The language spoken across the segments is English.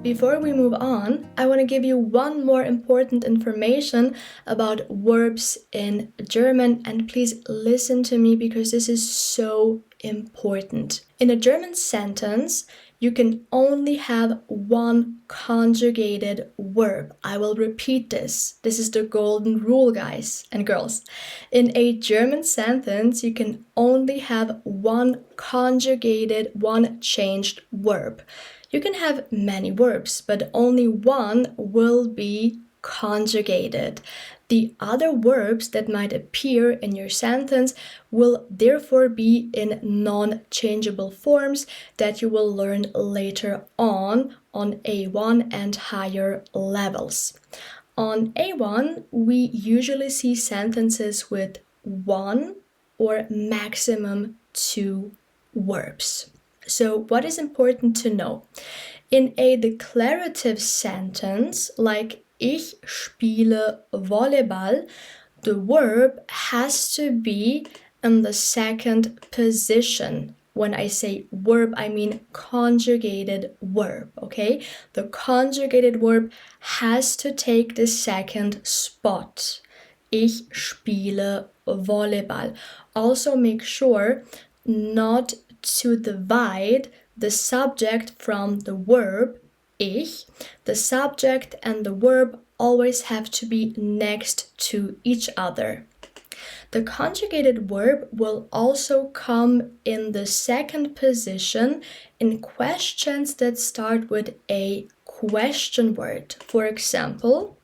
Before we move on, I want to give you one more important information about verbs in German, and please listen to me because this is so important. In a German sentence, you can only have one conjugated verb. I will repeat this. This is the golden rule, guys and girls. In a German sentence, you can only have one conjugated, one changed verb. You can have many verbs, but only one will be conjugated. The other verbs that might appear in your sentence will therefore be in non-changeable forms that you will learn later on A1 and higher levels. On A1, we usually see sentences with one or maximum two verbs. So what is important to know? In a declarative sentence, like Ich spiele Volleyball, the verb has to be in the second position. When I say verb, I mean conjugated verb, okay? The conjugated verb has to take the second spot. Ich spiele Volleyball. Also make sure not to divide the subject from the verb ich. The subject and the verb always have to be next to each other. The conjugated verb will also come in the second position in questions that start with a question word. For example,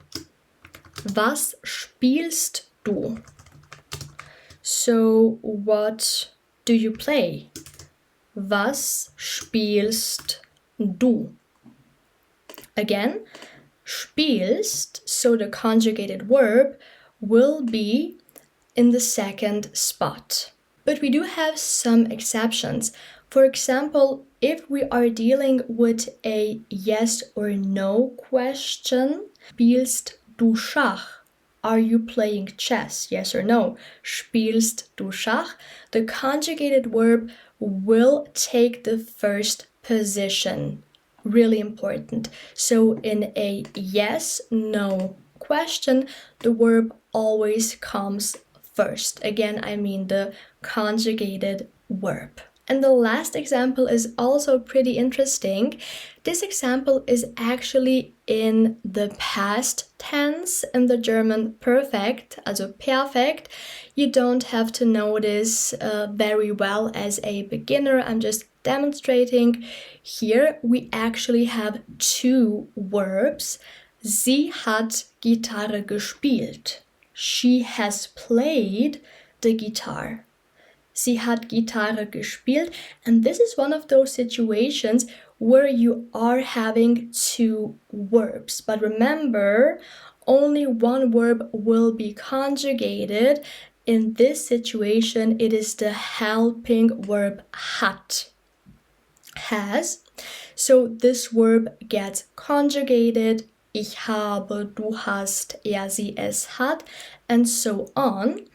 was spielst du? So, what do you play? Was spielst du? Again, spielst, so the conjugated verb, will be in the second spot. But we do have some exceptions. For example, if we are dealing with a yes or no question, spielst du Schach? Are you playing chess? Yes or no? Spielst du Schach? The conjugated verb will take the first position. Really important. So in a yes-no question, the verb always comes first. Again, I mean the conjugated verb. And the last example is also pretty interesting. This example is actually in the past tense in the German perfect, also perfect. You don't have to know this very well as a beginner. I'm just demonstrating. Here we actually have two verbs. Sie hat Gitarre gespielt. She has played the guitar. Sie hat Gitarre gespielt, and this is one of those situations where you are having two verbs. But remember, only one verb will be conjugated. In this situation, it is the helping verb hat. Has. So this verb gets conjugated. Ich habe, du hast, er, sie, es hat, and so on.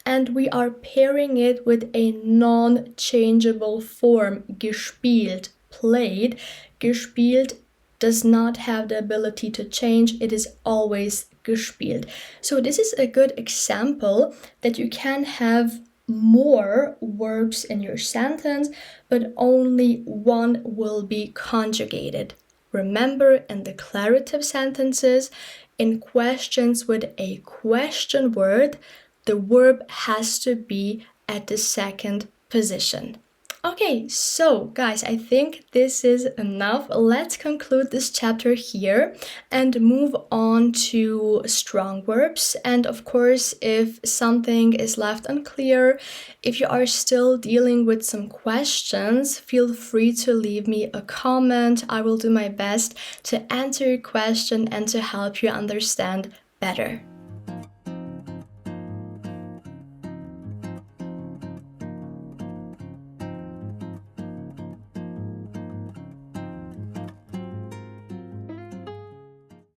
And we are pairing it with a non-changeable form, gespielt, played. Gespielt does not have the ability to change. It is always gespielt. So this is a good example that you can have more verbs in your sentence, but only one will be conjugated. Remember, in declarative sentences, in questions with a question word, the verb has to be at the second position. Okay, so guys, I think this is enough. Let's conclude this chapter here and move on to strong verbs. And of course, if something is left unclear, if you are still dealing with some questions, feel free to leave me a comment. I will do my best to answer your question and to help you understand better.